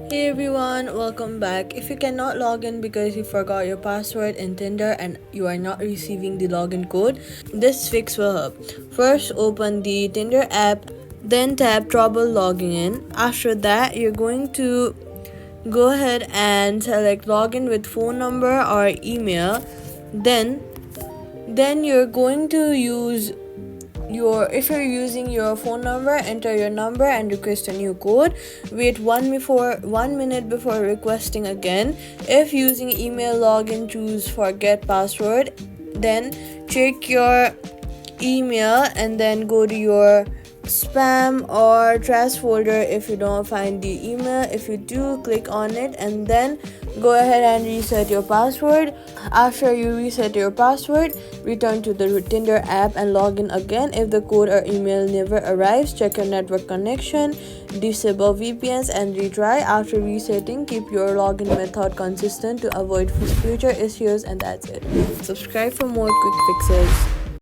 Hey everyone, welcome back. If you cannot log in because you forgot your password in Tinder and you are not receiving the login code, this fix will help. First, open the Tinder app, then tap Trouble Logging In. After that, you're going to go ahead and select login with phone number or email. Then you're going to use if you're using your phone number, enter your number and request a new code. Wait 1 minute before requesting again. If using email login, choose forget password. Then check your email and then go to your spam or trash folder if you don't find the email. If you do, click on it and then go ahead and reset your password. After you reset your password, return to the Tinder app and log in again. If the code or email never arrives, check your network connection, disable VPNs and retry. After resetting, keep your login method consistent to avoid future issues, and that's it. Subscribe for more quick fixes.